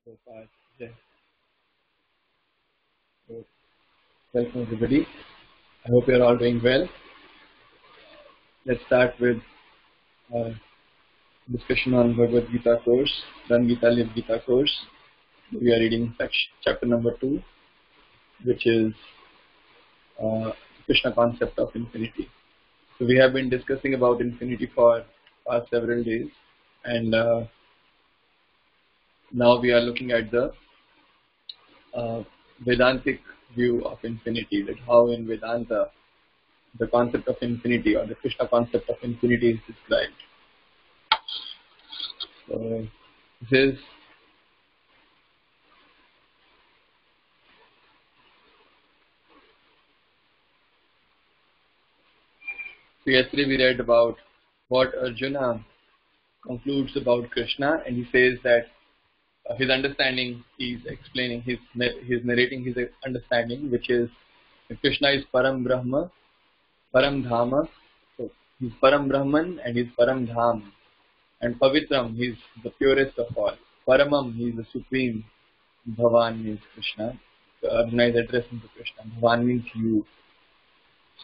So far, yeah. So, welcome everybody. I hope you're all doing well. Let's start with discussion on Bhagavad Gita course, Run Gita Live Gita course. We are reading chapter number 2, which is Krishna concept of infinity. So we have been discussing about infinity for past several days, and now we are looking at the Vedantic view of infinity, that how in Vedanta the concept of infinity or the Krishna concept of infinity is described. So this is so yesterday we read about what Arjuna concludes about Krishna, and he says that his understanding, he's explaining, he's narrating his understanding, which is that Krishna is Param Brahma, Param Dhama. So he's Param Brahman and he's Param Dham. And Pavitram, he's the purest of all. Paramam, he's the supreme. Bhavan means Krishna. So Arjuna is addressing to Krishna. Bhavan means you.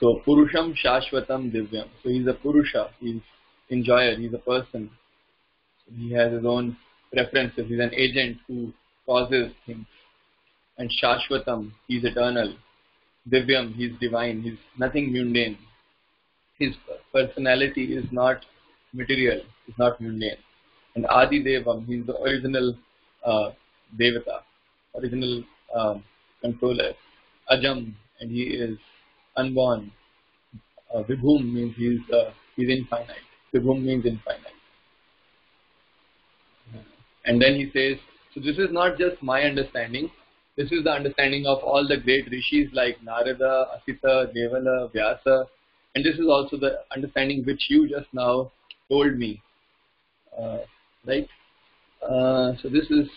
So Purusham Shashvatam Divyam. So he's a Purusha, he's enjoyer, he's a person. So he has his own preferences, he's an agent who causes things. And Shashvatam, he's eternal. Divyam, he's divine, he's nothing mundane. His personality is not material, is not mundane. And Adi Devam, he's the original Devata, original controller. Ajam, and he is unborn. Vibhum means he's infinite. Vibhum means infinite. And then he says, so this is not just my understanding, this is the understanding of all the great rishis like Narada, Asita, Devala, Vyasa, and this is also the understanding which you just now told me. Right? So this is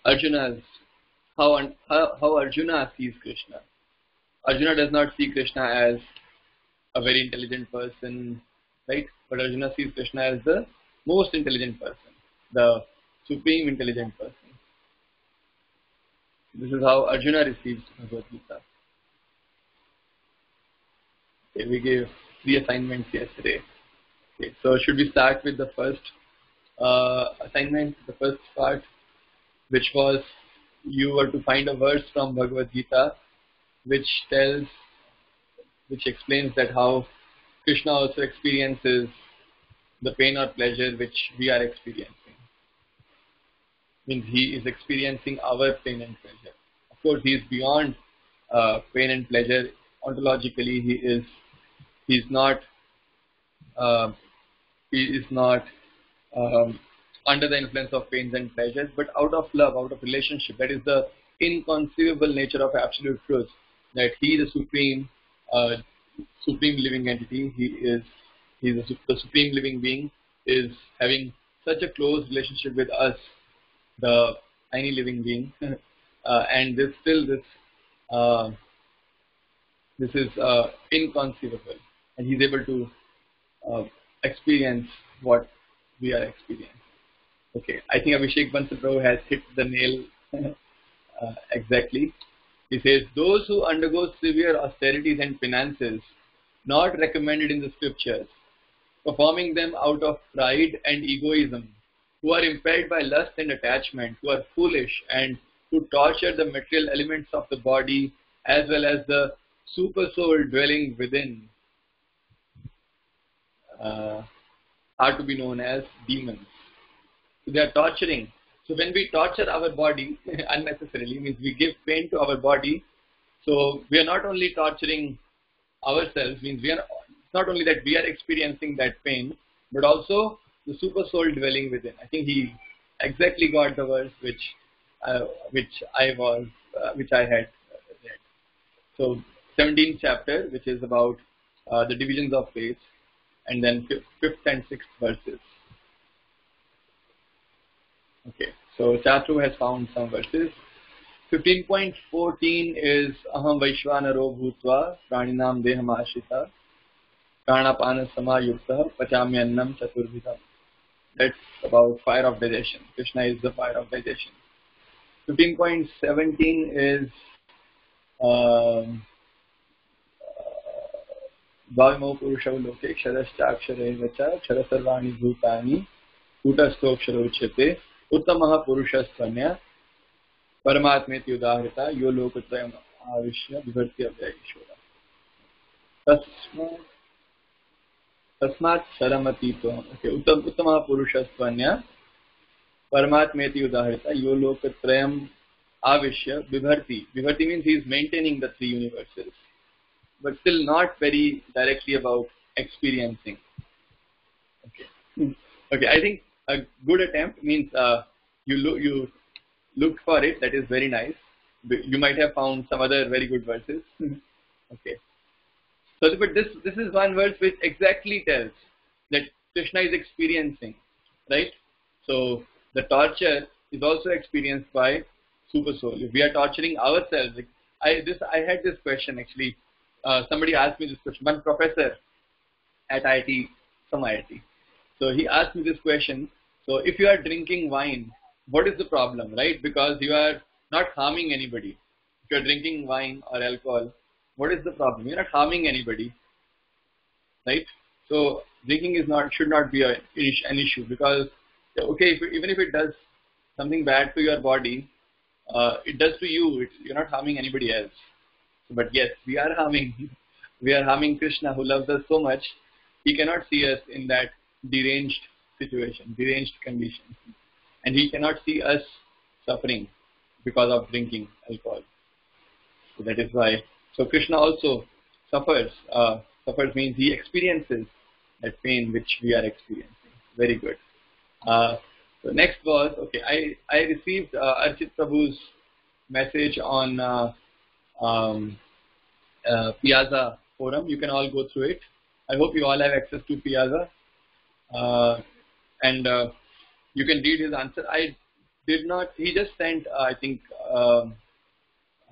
Arjuna's, how Arjuna sees Krishna. Arjuna does not see Krishna as a very intelligent person, right? But Arjuna sees Krishna as the most intelligent person, the supreme intelligent person. This is how Arjuna receives Bhagavad Gita. Okay, we gave 3 assignments yesterday. Okay, so should we start with the first assignment, the first part, which was you were to find a verse from Bhagavad Gita which explains that how Krishna also experiences the pain or pleasure which we are experiencing. Means he is experiencing our pain and pleasure. Of course, he is beyond pain and pleasure. Ontologically, he is not under the influence of pains and pleasures, but out of love, out of relationship. That is the inconceivable nature of absolute truth. That he, the supreme living entity, the supreme living being, is having such a close relationship with us, the tiny living being, and this is inconceivable, and he's able to experience what we are experiencing. Okay, I think Abhishek Bansal Prabhu has hit the nail exactly. He says, those who undergo severe austerities and penances not recommended in the scriptures, performing them out of pride and egoism, who are impelled by lust and attachment, who are foolish and who torture the material elements of the body as well as the super soul dwelling within, are to be known as demons. So they are torturing. So when we torture our body unnecessarily, means we give pain to our body. So we are not only torturing ourselves, means it's not only that we are experiencing that pain, but also the super soul dwelling within. I think he exactly got the verse which I had read. So 17th chapter, which is about the divisions of faith, and then 5th and 6th verses. Okay, so Chatru has found some verses. 15.14 is Aham Vaishvanaro Bhutva Praninam Deham Ashita Pranapana Samayukta Pachamyannam Chaturvidam. That's about fire of digestion. Krishna is the fire of digestion. 15.17 is Bhavimo Purusha Loke Ksharaschakshare Vacha Kshara Sarvani Bhutani Kutastoksha Uchyate Uttamaha Purusha Svanya Paramatmeti Udahrita Yo Lokatrayam Avishya Vibharti Abhyaya Ishvara Tasmat Sharamati Uttamaha Purusha Svanya Paramatmeti Udahrita Yo Lokatrayam Avishya Vibharti. Vibharti means he is maintaining the three universes, but still not very directly about experiencing. Okay. I think a good attempt means you looked for it. That is very nice. You might have found some other very good verses. Okay. So, but this is one verse which exactly tells that Krishna is experiencing, right? So the torture is also experienced by Super Soul. If we are torturing ourselves, I had this question actually. Somebody asked me this question. One professor at IIT, some IIT. So he asked me this question. So if you are drinking wine, what is the problem, right? Because you are not harming anybody. If you are drinking wine or alcohol, what is the problem? You are not harming anybody, right? So drinking should not be an issue, because okay, even if it does something bad to your body, it does to you. You're not harming anybody else. But yes, we are harming Krishna, who loves us so much. He cannot see us in that deranged situation, deranged condition, and he cannot see us suffering because of drinking alcohol. So that is why. So Krishna also suffers. Suffers means he experiences that pain which we are experiencing. Very good. So next was, okay, I received Archit Prabhu's message on Piazza forum. You can all go through it. I hope you all have access to Piazza, and you can read his answer. I did not. He just sent. I think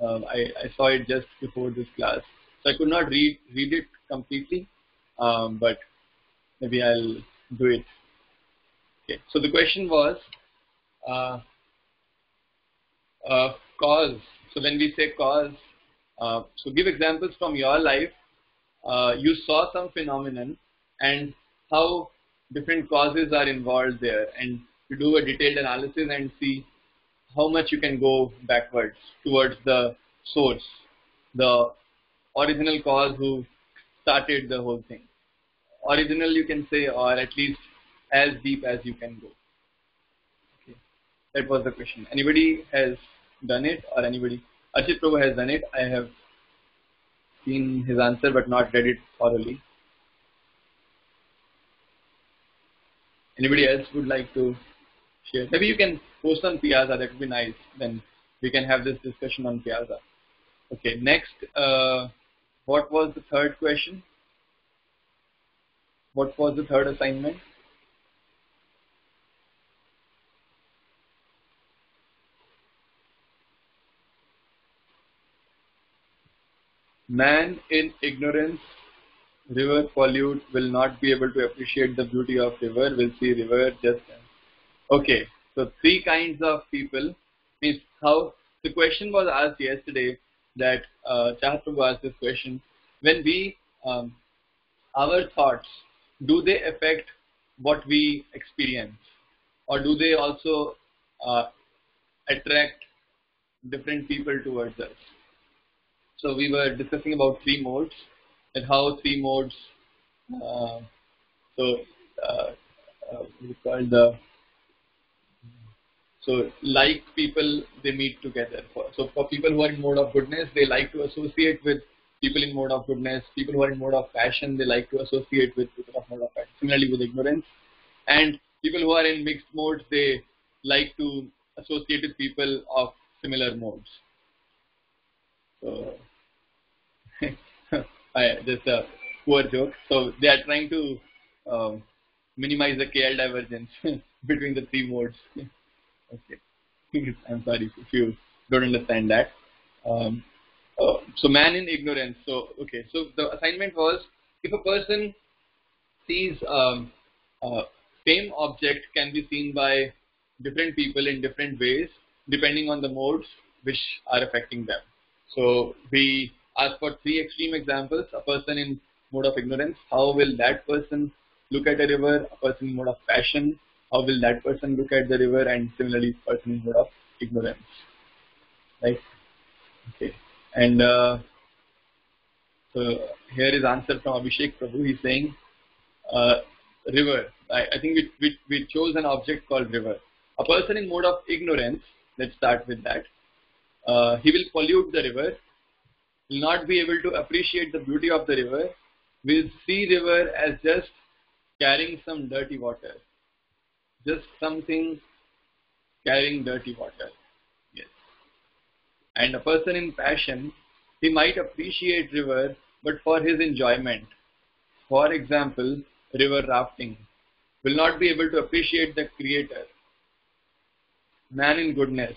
I saw it just before this class, so I could not read it completely. But maybe I'll do it. Okay. So the question was cause. So when we say cause, so give examples from your life. You saw some phenomenon and how different causes are involved there, and you do a detailed analysis and see how much you can go backwards towards the source, the original cause who started the whole thing. Original, you can say, or at least as deep as you can go. Okay. That was the question. Anybody has done it, or anybody? Archit Prabhu has done it. I have seen his answer but not read it thoroughly. Anybody else would like to share? Maybe you can post on Piazza. That would be nice. Then we can have this discussion on Piazza. Okay. Next, what was the third question? What was the third assignment? Man in ignorance, river pollute, will not be able to appreciate the beauty of river, will see river just as. Okay, so three kinds of people. Means how the question was asked yesterday, that Chahat Prabhu asked this question. When we, our thoughts, do they affect what we experience, or do they also attract different people towards us? So we were discussing about three modes, and how three modes. We call the. So like people, they meet together. So for people who are in mode of goodness, they like to associate with people in mode of goodness. People who are in mode of passion, they like to associate with people of mode of passion. Similarly with ignorance, and people who are in mixed modes, they like to associate with people of similar modes. So just a poor joke. So they are trying to minimize the KL divergence between the three modes. Okay, I'm sorry if you don't understand that. So man in ignorance. So okay, so the assignment was, if a person sees same object can be seen by different people in different ways, depending on the modes which are affecting them. So we ask for three extreme examples. A person in mode of ignorance, how will that person look at a river? A person in mode of passion, how will that person look at the river? And similarly, person in mode of ignorance. Right? Okay. And so here is answer from Abhishek Prabhu. He's saying, river. I think we chose an object called river. A person in mode of ignorance, let's start with that. He will pollute the river, will not be able to appreciate the beauty of the river, will see river as just carrying some dirty water. Just something carrying dirty water. Yes. And a person in passion, he might appreciate river, but for his enjoyment. For example, river rafting. Will not be able to appreciate the creator. Man in goodness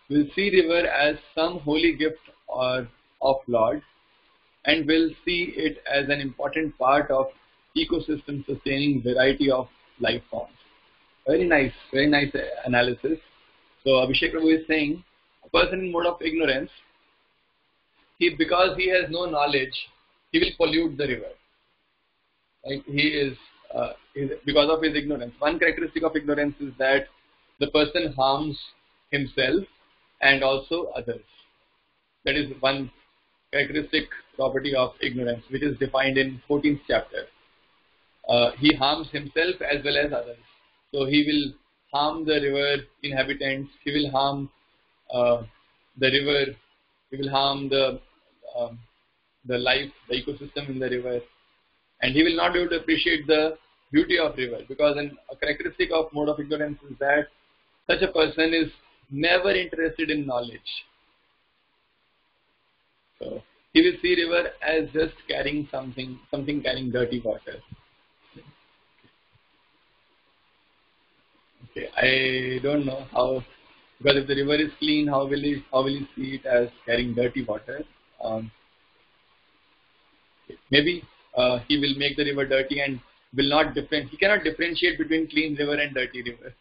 will see river as some holy gift or of Lord, and will see it as an important part of ecosystem sustaining variety of life forms. Very nice analysis. So Abhishek Prabhu is saying, a person in mode of ignorance, because he has no knowledge, he will pollute the river. Right? He is because of his ignorance. One characteristic of ignorance is that the person harms himself and also others. That is one characteristic property of ignorance, which is defined in 14th chapter. He harms himself as well as others. So he will harm the river inhabitants. He will harm the river. He will harm the life, the ecosystem in the river, and he will not be able to appreciate the beauty of river, because a characteristic of mode of ignorance is that such a person is never interested in knowledge. So he will see river as just carrying something carrying dirty water. Okay, I don't know how, because if the river is clean, how will he see it as carrying dirty water? Maybe he will make the river dirty and will not he cannot differentiate between clean river and dirty river.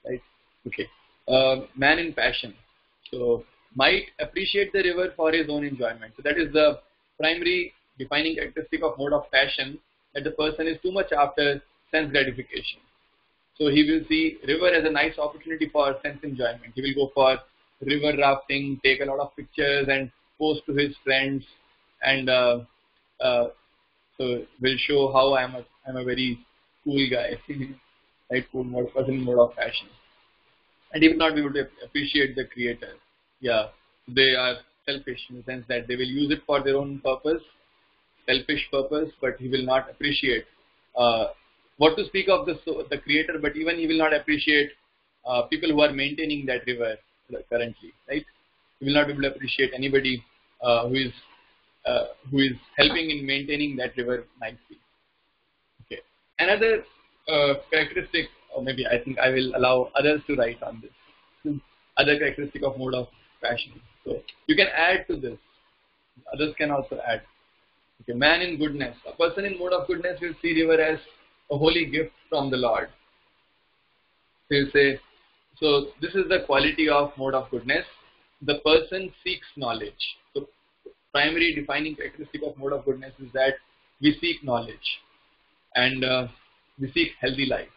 Right? Okay. Man in passion. So might appreciate the river for his own enjoyment. So that is the primary defining characteristic of mode of passion, that the person is too much after sense gratification. So he will see river as a nice opportunity for sense enjoyment. He will go for river rafting, take a lot of pictures and post to his friends, and so will show how I'm a very cool guy, right? Cool person in mode of passion, and he will not be able to appreciate the creator. Yeah, they are selfish in the sense that they will use it for their own purpose, selfish purpose, but he will not appreciate. What to speak of the creator, but even he will not appreciate people who are maintaining that river currently, right? He will not be able to appreciate anybody who is helping in maintaining that river nicely. Okay. Another characteristic, or maybe I think I will allow others to write on this. Other characteristic of mode of passion. So you can add to this. Others can also add. Okay. Man in goodness. A person in mode of goodness will see river as a holy gift from the Lord. So you say, so this is the quality of mode of goodness. The person seeks knowledge. So primary defining characteristic of mode of goodness is that we seek knowledge and we seek healthy life.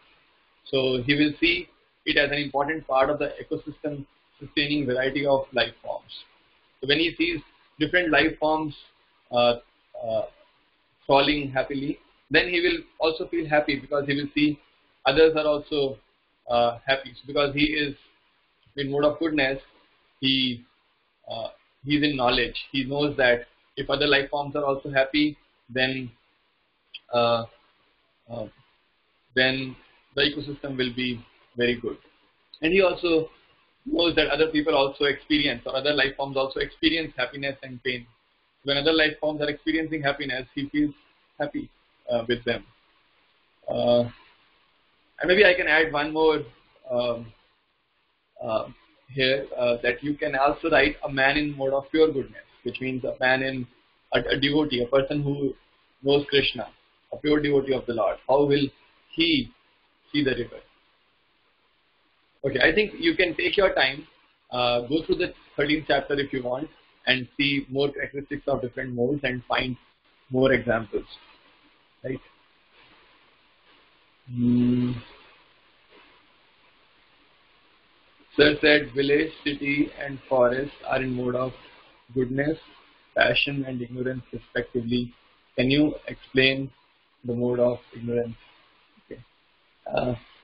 So he will see it as an important part of the ecosystem sustaining variety of life forms. So when he sees different life forms falling happily, then he will also feel happy, because he will see others are also happy. So because he is in mode of goodness, he is in knowledge. He knows that if other life forms are also happy, then the ecosystem will be very good. And he also knows that other people also experience, or other life forms also experience happiness and pain. When other life forms are experiencing happiness, he feels happy with them. And maybe I can add one more here, that you can also write a man in mode of pure goodness, which means a man in a devotee, a person who knows Krishna, a pure devotee of the Lord. How will he see the river? Okay, I think you can take your time, go through the 13th chapter if you want, and see more characteristics of different modes and find more examples. Right? Sir said village, city and forest are in mode of goodness, passion and ignorance respectively. Can you explain the mode of ignorance? Okay.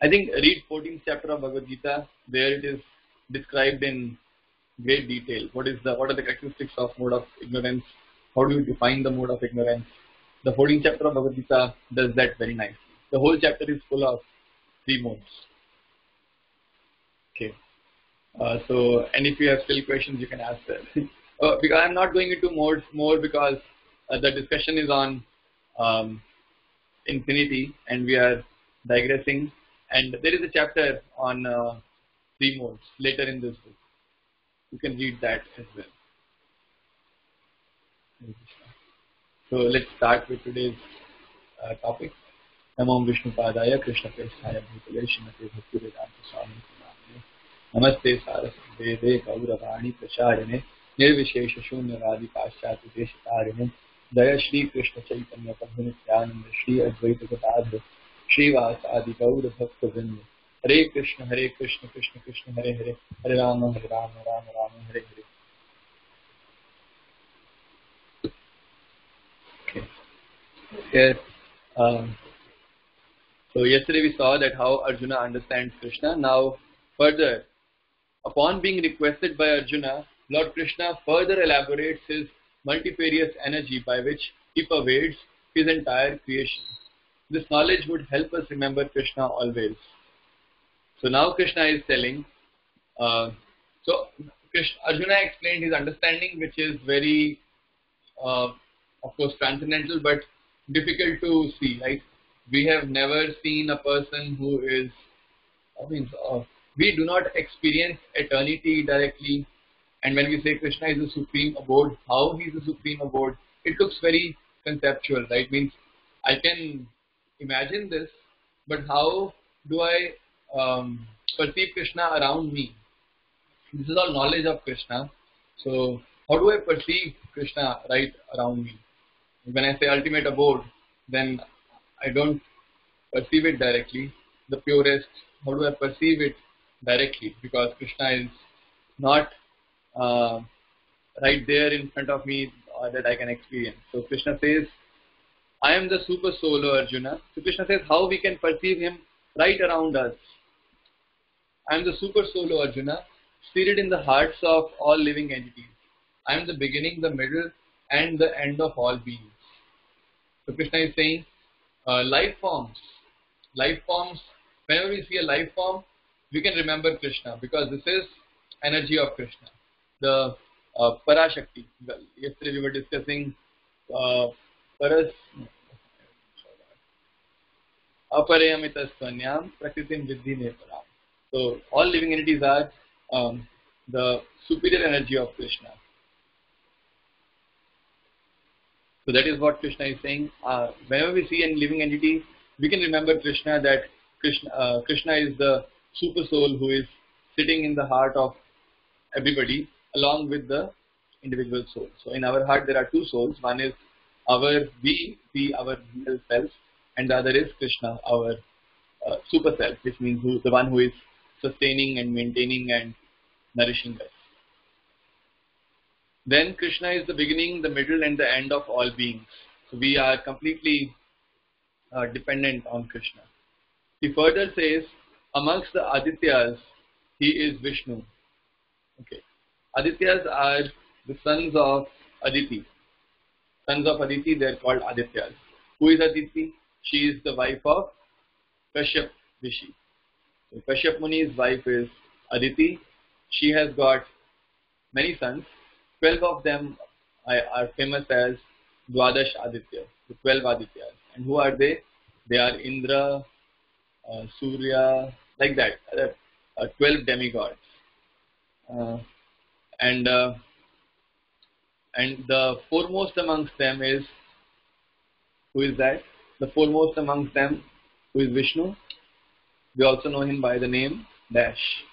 I think read 14th chapter of Bhagavad Gita. There it is described in great detail. What are the characteristics of mode of ignorance? How do you define the mode of ignorance? The 14th chapter of Bhagavad Gita does that very nicely. The whole chapter is full of three modes. Okay. And if you have still questions, you can ask that. Because I'm not going into modes more because the discussion is on infinity and we are digressing. And there is a chapter on three modes later in this book. You can read that as well. So let's start with today's topic. Namo Vishnu Padaya Krishna Prestaya Bhutale Srimate Bhakti Vedanta Swami Namaste Sarasvate Deve Gauravani Pracharine Nirvishesha Shunyavadi Paschatya Deshitarine Daya Shri Krishna Chaitanya Prabhu Nityananda Shri Advaita Gadadhara Shri Vasadi Gaura Bhakta Vrinda Hare Krishna Krishna Krishna Hare Hare Hare Rama Rama Rama Hare Hare. Okay. Here, so yesterday we saw that how Arjuna understands Krishna. Now further, upon being requested by Arjuna, Lord Krishna further elaborates his multifarious energy by which he pervades his entire creation. This knowledge would help us remember Krishna always. So now Krishna is telling, Arjuna explained his understanding, which is very, of course, transcendental, but difficult to see, right? We have never seen a person who is, we do not experience eternity directly. And when we say Krishna is the supreme abode, how he is the supreme abode, it looks very conceptual, right? Means I can imagine this, but how do I perceive Krishna around me? This is all knowledge of Krishna. So how do I perceive Krishna right around me? When I say ultimate abode, then I don't perceive it directly. The purest, how do I perceive it directly? Because Krishna is not right there in front of me that I can experience. So Krishna says, I am the super soul, O Arjuna. So Krishna says how we can perceive him right around us. I am the super soul, O Arjuna, seated in the hearts of all living entities. I am the beginning, the middle, and the end of all beings. So Krishna is saying, life forms, whenever we see a life form, we can remember Krishna because this is energy of Krishna, the Parashakti. Yesterday we were discussing Aparayamitastvanyam Prakritim Vidhi Neparam. So all living entities are the superior energy of Krishna. So that is what Krishna is saying. Whenever we see a living entity, we can remember Krishna, that Krishna is the super soul who is sitting in the heart of everybody along with the individual soul. So in our heart there are two souls. One is our our real self, and the other is Krishna, our super self, which means the one who is sustaining and maintaining and nourishing us. Then Krishna is the beginning, the middle and the end of all beings. So we are completely dependent on Krishna. He further says, amongst the Adityas, he is Vishnu. Okay. Adityas are the sons of Aditi. Sons of Aditi, they are called Adityas. Who is Aditi? She is the wife of Kashyap Rishi. So Kashyap Muni's wife is Aditi. She has got many sons. 12 of them are famous as Dwadash Aditya, the 12 Adityas. And who are they? They are Indra, Surya, like that, 12 demigods. And the foremost amongst them is, who is that? The foremost amongst them, who is Vishnu. We also know him by the name Dash.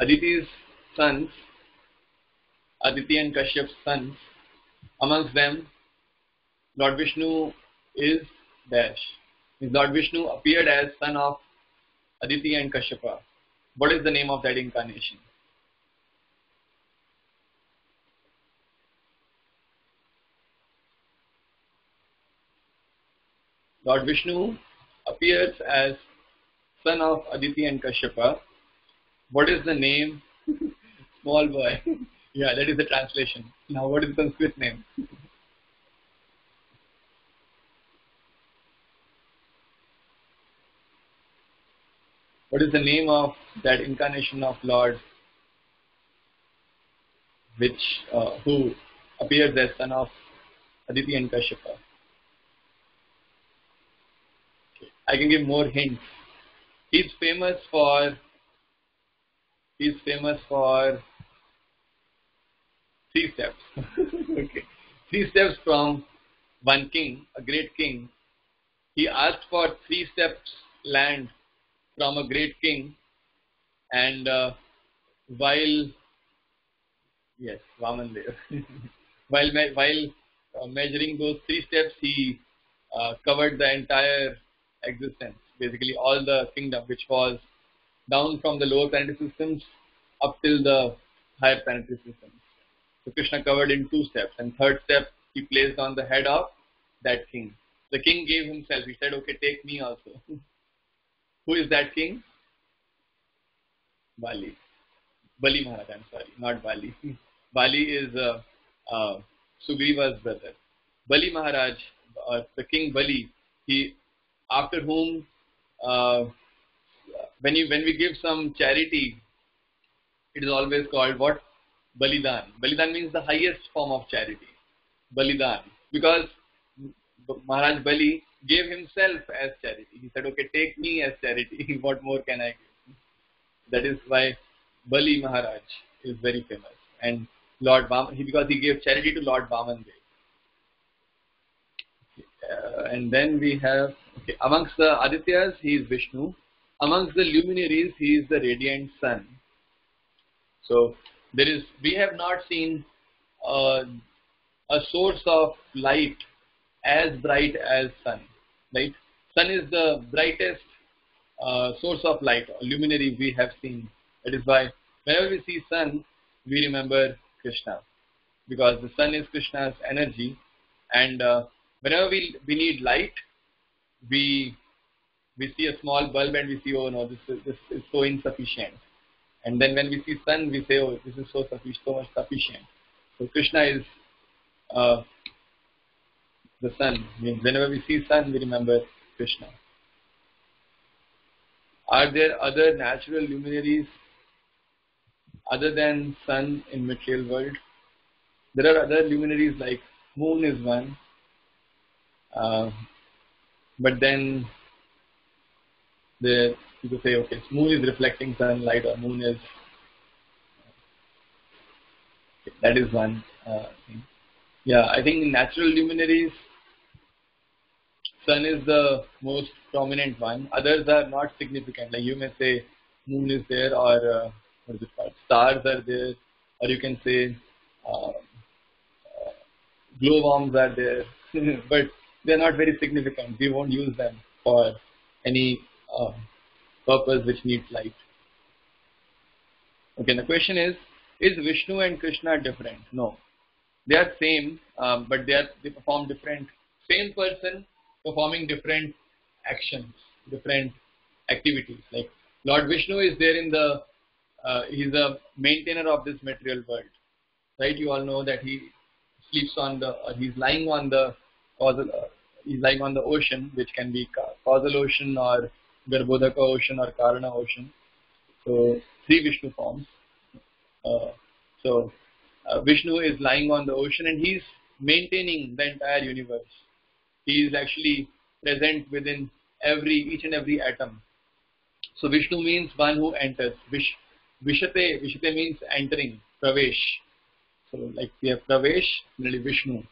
Aditi's sons, Aditi and Kashyap's sons, amongst them, Lord Vishnu is Dash. Lord Vishnu appeared as son of Aditi and Kashyapa. What is the name of that incarnation? Lord Vishnu appears as son of Aditi and Kashyapa. What is the name? Small boy. Yeah, that is the translation. Now what is the Sanskrit name? What is the name of that incarnation of Lord who appears as son of Aditi and Kashyapa? Okay. I can give more hints. He's famous for three steps. Okay. Three steps from one king, a great king. He asked for 3 steps land from a great king, and while yes, Vaman there. while measuring those 3 steps, he covered the entire existence, basically all the kingdom, which was down from the lower planetary systems up till the higher planetary systems. So Krishna covered in 2 steps, and third step he placed on the head of that king. The king gave himself. He said, "Okay, take me also." Who is that king? Bali. Bali Maharaj. I'm sorry, not Bali. Bali is Sugriva's brother. Bali Maharaj, the king Bali. He, after whom, when we give some charity, it is always called what? Balidan. Balidan means the highest form of charity. Balidan. Because Maharaj Bali gave himself as charity. He said, "Okay, take me as charity. What more can I give?" That is why Bali Maharaj is very famous. And Lord Vaman, because he gave charity to Lord Vaman Dev. And then we have, okay, amongst the Adityas, he is Vishnu. Amongst the luminaries, he is the radiant sun. So we have not seen a source of light as bright as sun, right? Sun is the brightest source of light, luminary we have seen. That is why whenever we see sun, we remember Krishna, because the sun is Krishna's energy, and whenever we need light, we see a small bulb and we see, oh no, this is so insufficient. And then when we see sun, we say, oh, this is so much sufficient. So Krishna is the sun. Means whenever we see sun, we remember Krishna. Are there other natural luminaries other than sun in material world? There are other luminaries like moon is one, but then people say, okay, moon is reflecting sunlight, or moon is, that is one thing. Yeah, I think in natural luminaries, sun is the most prominent one. Others are not significant. Like you may say moon is there, or what is it called? Stars are there, or you can say glowworms are there, but they are not very significant. We won't use them for any purpose which needs light. Okay, the question is Vishnu and Krishna different? No. They are same, but they perform different. Same person performing different actions, different activities. Like Lord Vishnu is there in the, he's a maintainer of this material world, right? You all know that he sleeps on the, he's lying on the he's lying on the ocean, which can be causal ocean or Garbhodaka ocean or Karana ocean. So 3 Vishnu forms. Vishnu is lying on the ocean and he's maintaining the entire universe. He is actually present within each and every atom. So Vishnu means one who enters. Vishate means entering, Pravesh. So like we have Pravesh, similarly Vishnu.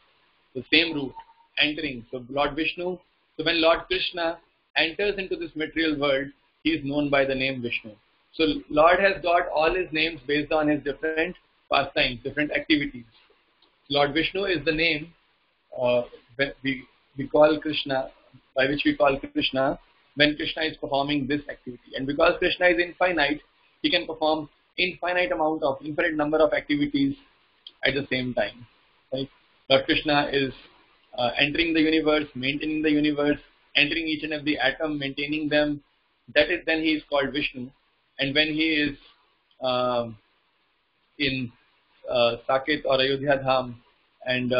The same root, entering. So Lord Vishnu. So when Lord Krishna enters into this material world, he is known by the name Vishnu. So Lord has got all his names based on his different pastimes, different activities. Lord Vishnu is the name uh, when we call Krishna, by which we call Krishna when Krishna is performing this activity. And because Krishna is infinite, he can perform infinite number of activities at the same time. Right? Lord Krishna is entering the universe, maintaining the universe, entering each and every atom, maintaining them. That is, then he is called Vishnu. And when he is in Saket or Ayodhya Dham and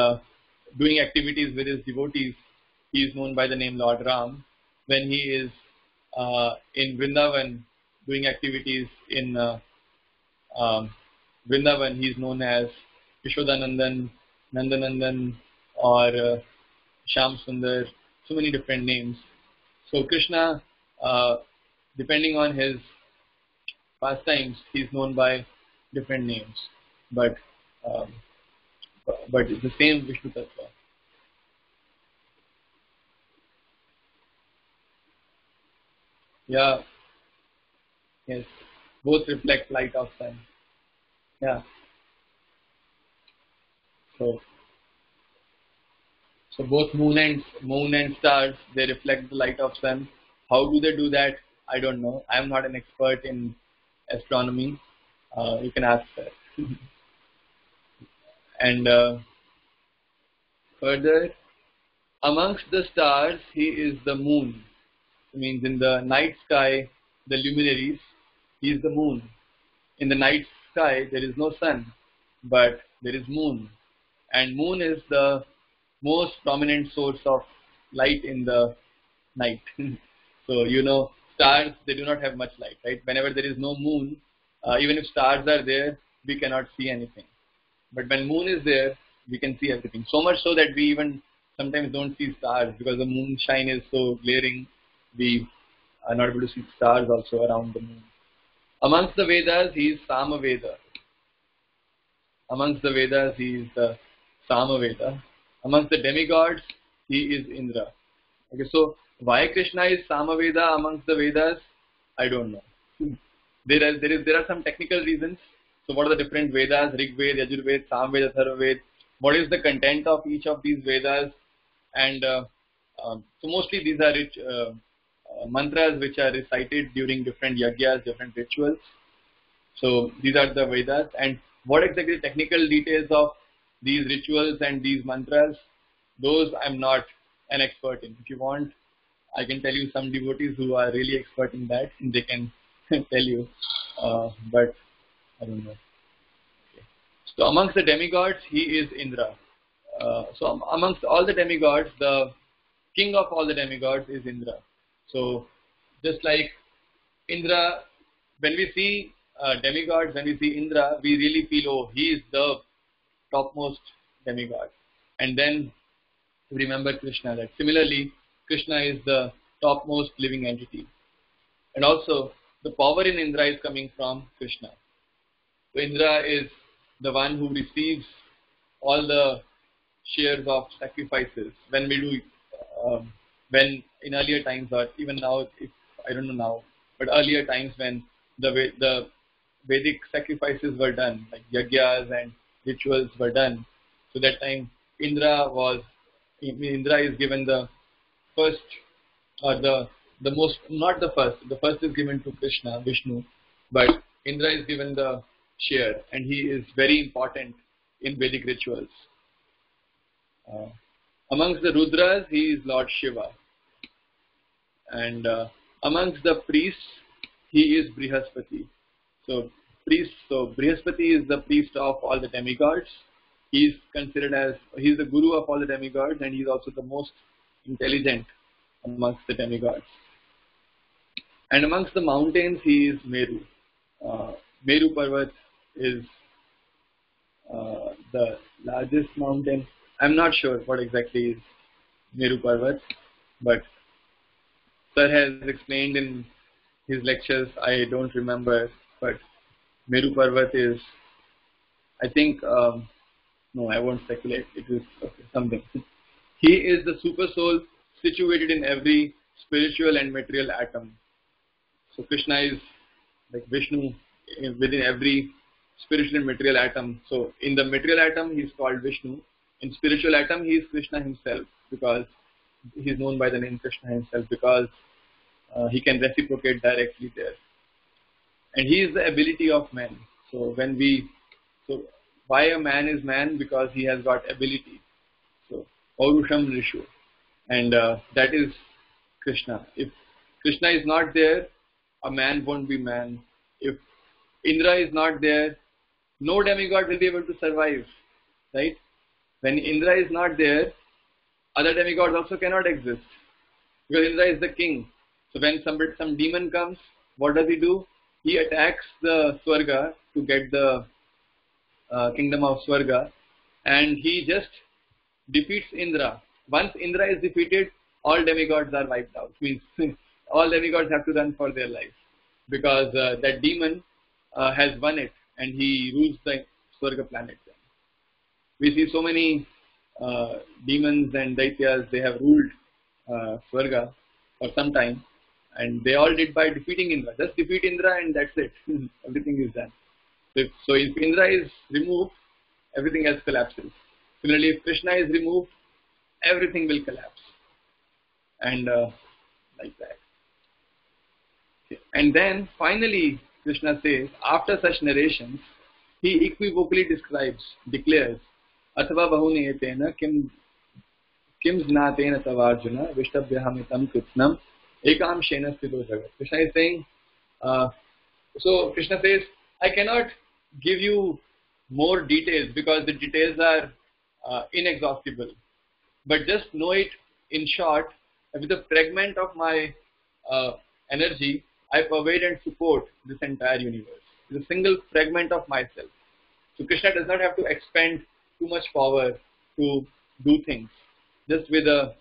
doing activities with his devotees, he is known by the name Lord Ram. When he is in Vrindavan doing activities in Vrindavan, he is known as Yashodanandan, Nandanandan, or Sham Sundar, so many different names. So Krishna, depending on his pastimes, he is known by different names, but it's the same Vishnu Tattva. Yeah, yes, both reflect light of sun. Yeah, so both moon and stars, they reflect the light of sun. How do they do that? I don't know. I am not an expert in astronomy. You can ask her. And further, amongst the stars, he is the moon. It means in the night sky, the luminaries, he is the moon. In the night sky, there is no sun, but there is moon. And moon is the most prominent source of light in the night. So, stars, they do not have much light, right? Whenever there is no moon, even if stars are there, we cannot see anything. But when moon is there, we can see everything. So much so that we even sometimes don't see stars because the moonshine is so glaring, we are not able to see stars also around the moon. Amongst the Vedas, he is Samaveda. Amongst the Vedas, he is the Samaveda. Amongst the demigods, he is Indra. Okay, so why Krishna is Samaveda amongst the Vedas? I don't know. There are some technical reasons. So what are the different Vedas? Rig Ved, Yajur Ved, Samved, Atharva Ved. What is the content of each of these Vedas? And so mostly these are rich mantras which are recited during different yagyas, different rituals. So these are the Vedas. And what exactly the technical details of these rituals and these mantras, those I'm not an expert in. If you want, I can tell you some devotees who are really expert in that, and they can tell you. But I don't know. Okay. So amongst the demigods, he is Indra. So amongst all the demigods, the king of all the demigods is Indra. So just like Indra, when we see demigods, when we see Indra, we really feel, oh, he is the topmost demigod. And then remember Krishna, that similarly, Krishna is the topmost living entity. And also, the power in Indra is coming from Krishna. So Indra is the one who receives all the shares of sacrifices. When we do, when in earlier times, or even now, if I don't know now, but earlier times when the Vedic sacrifices were done, like yagyas and rituals were done, so that time Indra is given the first, or the most, not the first is given to Krishna, Vishnu, but Indra is given the share, and he is very important in Vedic rituals. Amongst the Rudras, he is Lord Shiva. And amongst the priests, he is Brihaspati. So Brihaspati is the priest of all the demigods. He is considered as, he is the guru of all the demigods, and he is also the most intelligent amongst the demigods. And amongst the mountains, he is Meru. Meru Parvat is the largest mountain. I'm not sure what exactly is Meru Parvat, but Sir has explained in his lectures. I don't remember, but Meru Parvat is, I think, no, I won't speculate. It is something. He is the super soul situated in every spiritual and material atom. So Krishna is like Vishnu within every spiritual and material atom. So in the material atom he is called Vishnu. In spiritual atom he is Krishna himself, because he is known by the name Krishna himself, because he can reciprocate directly there. And he is the ability of man. So so why a man is man? Because he has got ability. So Aurusham Rishu, and that is Krishna. If Krishna is not there, a man won't be man. If Indra is not there, no demigod will be able to survive, right? When Indra is not there, other demigods also cannot exist, because Indra is the king. So when some demon comes, what does he do? He attacks the Swarga to get the kingdom of Swarga, and he just defeats Indra. Once Indra is defeated, all demigods are wiped out. Means all demigods have to run for their lives, because that demon has won it, and he rules the Swarga planet. We see so many demons and daityas, they have ruled Swarga for some time, and they all did by defeating Indra. Just defeat Indra and that's it. Everything is done. So if Indra is removed, everything else collapses. Similarly, if Krishna is removed, everything will collapse. And like that. Okay. And then finally, Krishna says, after such narrations, he equivocally declares, Athava bahuneyatena kim znatena tavarjuna vishtabhyahamitam kritsnam ekam shena sthido jagat. Krishna is saying, so Krishna says, I cannot give you more details because the details are inexhaustible. But just know it in short, with a fragment of my energy, I pervade and support this entire universe. It's a single fragment of myself. So Krishna does not have to expend too much power to do things. Just with a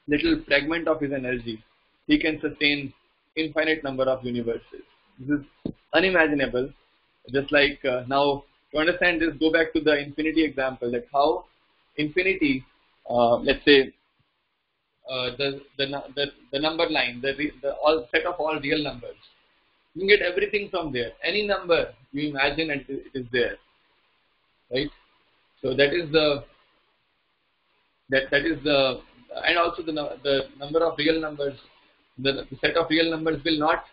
little fragment of his energy, he can sustain infinite number of universes. This is unimaginable. Just like now, to understand this, go back to the infinity example, that how infinity, let's say, the number line, the all set of all real numbers, you can get everything from there. Any number you imagine, and it is there, right? So that is the and also the number of real numbers, the set of real numbers will not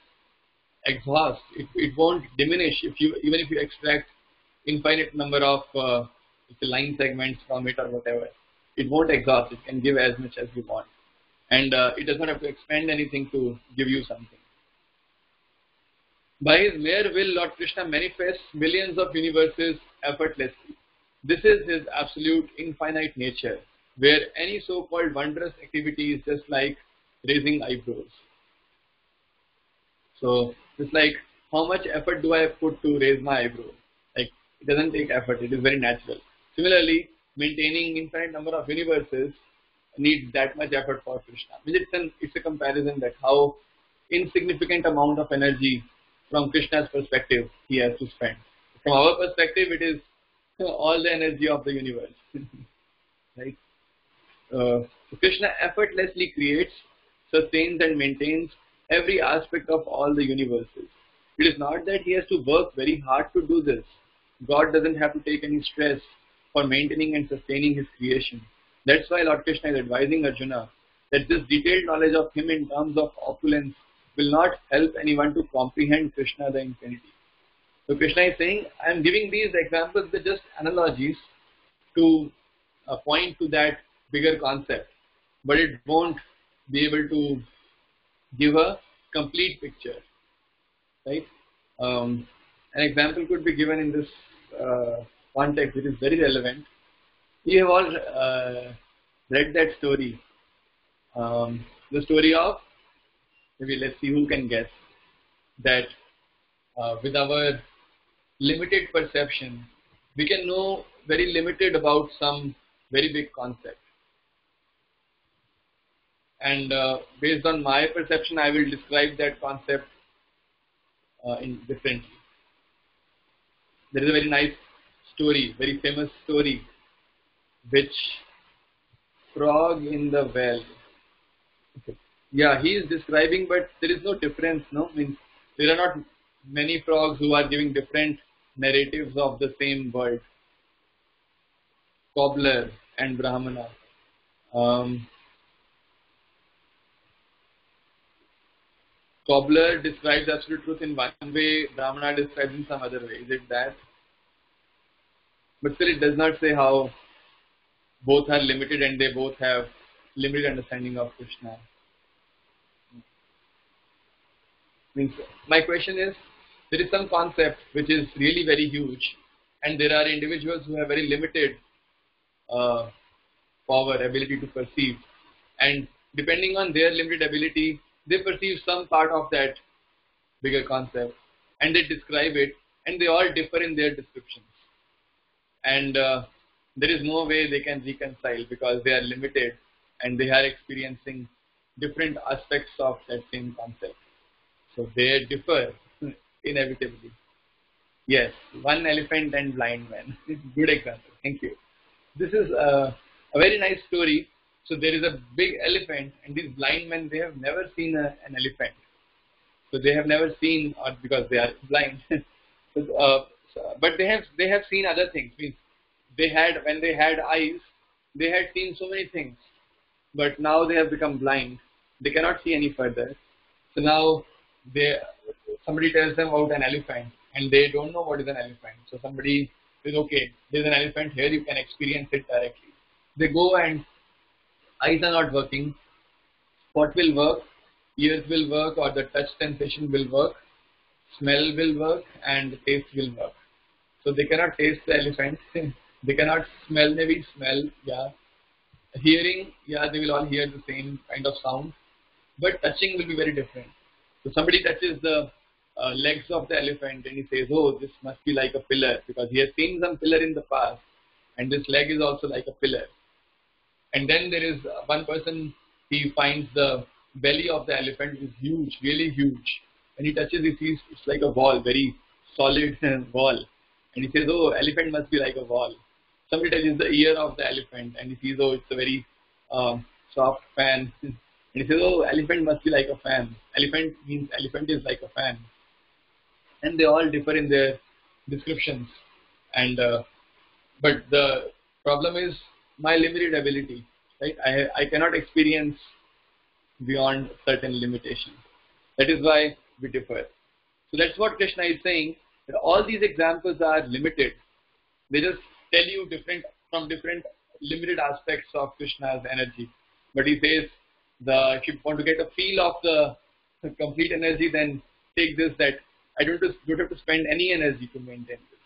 exhaust. It won't diminish even if you extract infinite number of line segments from it or whatever. It won't exhaust. It can give as much as you want, and it does not have to expend anything to give you something. By his mere will, Lord Krishna manifests millions of universes effortlessly. This is his absolute infinite nature, where any so-called wondrous activity is just like raising eyebrows. So it's like, how much effort do I put to raise my eyebrow? Like, it doesn't take effort. It is very natural. Similarly, maintaining infinite number of universes needs that much effort for Krishna. I mean, it's a comparison that how insignificant amount of energy from Krishna's perspective he has to spend. From our perspective, it is all the energy of the universe. Right? So Krishna effortlessly creates, sustains and maintains every aspect of all the universes. It is not that he has to work very hard to do this. God doesn't have to take any stress for maintaining and sustaining his creation. That's why Lord Krishna is advising Arjuna that this detailed knowledge of him in terms of opulence will not help anyone to comprehend Krishna the infinity. So Krishna is saying, I am giving these examples, they're just analogies to point to that bigger concept, but it won't be able to give a complete picture, right? An example could be given in this context, which is very relevant. We have all read that story, the story of, maybe let's see who can guess, that with our limited perception, we can know very limited about some very big concept. And based on my perception, I will describe that concept differently. There is a very nice story, very famous story, which frog in the well. Okay. Yeah, he is describing, but there is no difference. No, means there are not many frogs who are giving different narratives of the same word, cobbler and Brahmana. Um, Cobbler describes absolute truth in one way, Brahmana describes in some other way. Is it that? But still, it does not say how both are limited and they both have limited understanding of Krishna. Means, my question is, there is some concept which is really very huge, and there are individuals who have very limited power, ability to perceive, and depending on their limited ability, they perceive some part of that bigger concept, and they describe it, and they all differ in their descriptions. And there is no way they can reconcile because they are limited and they are experiencing different aspects of that same concept. So they differ inevitably. Yes, one elephant and blind man. Good example. Thank you. This is a very nice story. So there is a big elephant, and these blind men, they have never seen an elephant. So they have never seen, or because they are blind. But they have seen other things. Means when they had eyes, they had seen so many things. But now they have become blind. They cannot see any further. So now somebody tells them about an elephant, and they don't know what is an elephant. So somebody says, okay, there's an elephant here, you can experience it directly. They go, and eyes are not working. What will work? Ears will work, or the touch sensation will work. Smell will work, and taste will work. So they cannot taste the elephant. They cannot smell, maybe smell, yeah. Hearing, yeah, they will all hear the same kind of sound. But touching will be very different. So somebody touches the legs of the elephant and he says, oh, this must be like a pillar, because he has seen some pillar in the past, and this leg is also like a pillar. And then there is one person, he finds the belly of the elephant is huge, really huge. When he touches it, it's like a wall, very solid wall. And he says, oh, elephant must be like a wall. Somebody touches the ear of the elephant and he sees, oh, it's a very soft fan. And he says, oh, elephant must be like a fan. Elephant means elephant is like a fan. And they all differ in their descriptions. And but the problem is my limited ability, right? I cannot experience beyond certain limitations. That is why we differ. So that's what Krishna is saying, that all these examples are limited. They just tell you different limited aspects of Krishna's energy. But he says, if you want to get a feel of the complete energy, then take this, that I don't have to spend any energy to maintain this.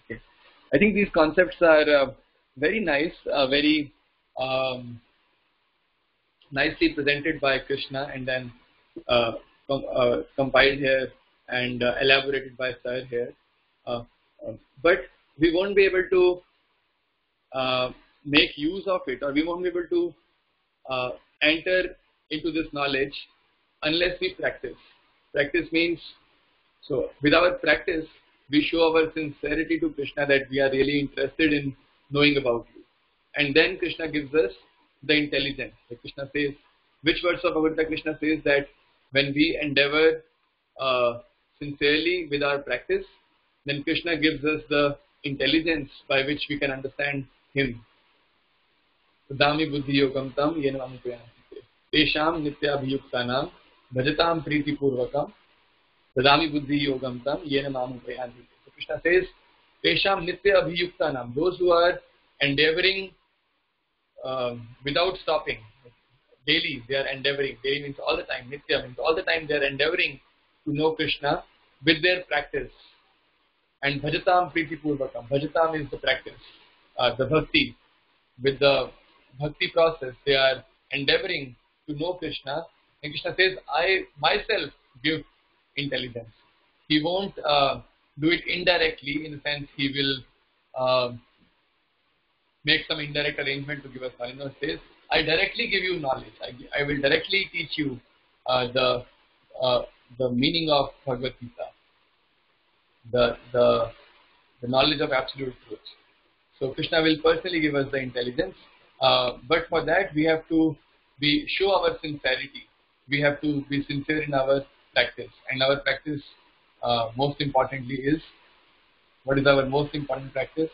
Okay. I think these concepts are very nice, very nicely presented by Krishna, and then compiled here and elaborated by Sir here. But we won't be able to make use of it, or we won't be able to enter into this knowledge unless we practice. Practice means, so with our practice, we show our sincerity to Krishna that we are really interested in knowing about you. And then Krishna gives us the intelligence. Like Krishna says, which verse of Bhagavad Gita Krishna says that when we endeavor sincerely with our practice, then Krishna gives us the intelligence by which we can understand Him. Dami buddhi yogam tam yena mamupayante. Tesham nityabhiyuktanam bhajatam priti purvakam. Dami buddhi yogam tam yena mamupayante. So Krishna says, Tesham nityabhiyuktanam. Those who are endeavoring without stopping. Daily they are endeavoring. Daily means all the time. Nitya means all the time they are endeavoring to know Krishna with their practice. And bhajatam priti purvakam. Bhajatam is the practice, the bhakti. With the bhakti process, they are endeavoring to know Krishna. And Krishna says, I myself give intelligence. He won't do it indirectly, in the sense he will make some indirect arrangement to give us knowledge. No, it says, I directly give you knowledge. I will directly teach you the meaning of Bhagavad Gita, the knowledge of absolute truth. So Krishna will personally give us the intelligence, but for that we have to show our sincerity. We have to be sincere in our practice. And our practice, most importantly, is what is our most important practice?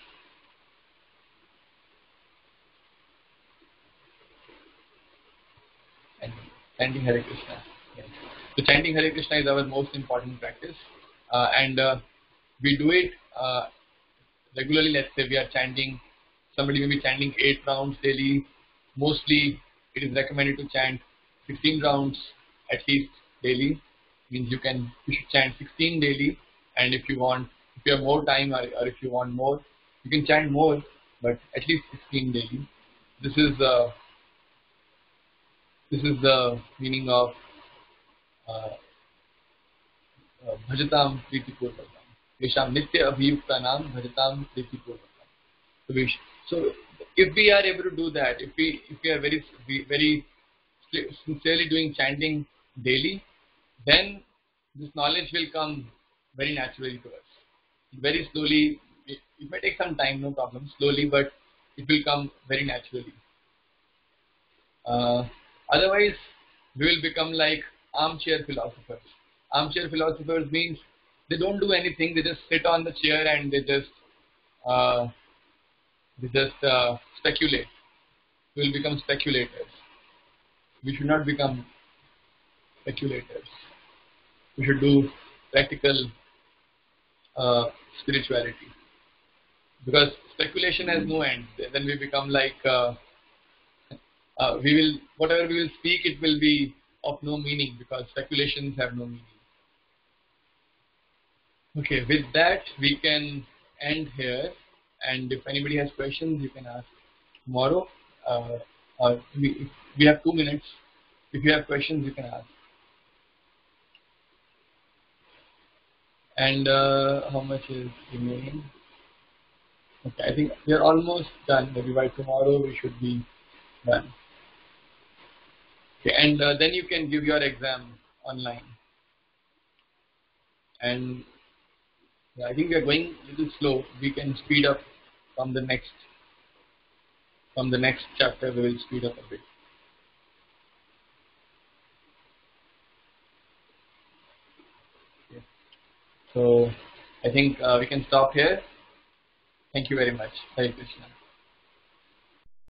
And chanting Hare Krishna. Yes. So chanting Hare Krishna is our most important practice, and we do it regularly. Let's say we are chanting, somebody may be chanting 8 rounds daily. Mostly, it is recommended to chant 16 rounds at least daily. Means you should chant 16 daily, and if you have more time, or if you want more, you can chant more, but at least 16 daily. This is the meaning of uh, bhajatam pritipurvakam. Yesham nitya abhiyuktanam bhajatam pritipurvakam. So, so if we are able to do that, if we are very sincerely doing chanting daily, then this knowledge will come very naturally to us. Very slowly, it may take some time, no problem, slowly, but it will come very naturally. Uh, Otherwise, we will become like armchair philosophers. Armchair philosophers means they don't do anything. They just sit on the chair and uh, they just speculate. We will become speculators. We should not become speculators. We should do practical spirituality, because speculation has no end. Then we become like we will whatever we will speak, it will be of no meaning, because speculations have no meaning. Okay, with that we can end here, and if anybody has questions, you can ask tomorrow. We have 2 minutes. If you have questions, you can ask. And how much is remaining? Okay, I think we are almost done. Maybe by tomorrow we should be done. Okay, and then you can give your exam online. And yeah, I think we are going a little slow. We can speed up from the next chapter. We will speed up a bit. Okay. So I think we can stop here. Thank you very much. Hare Krishna.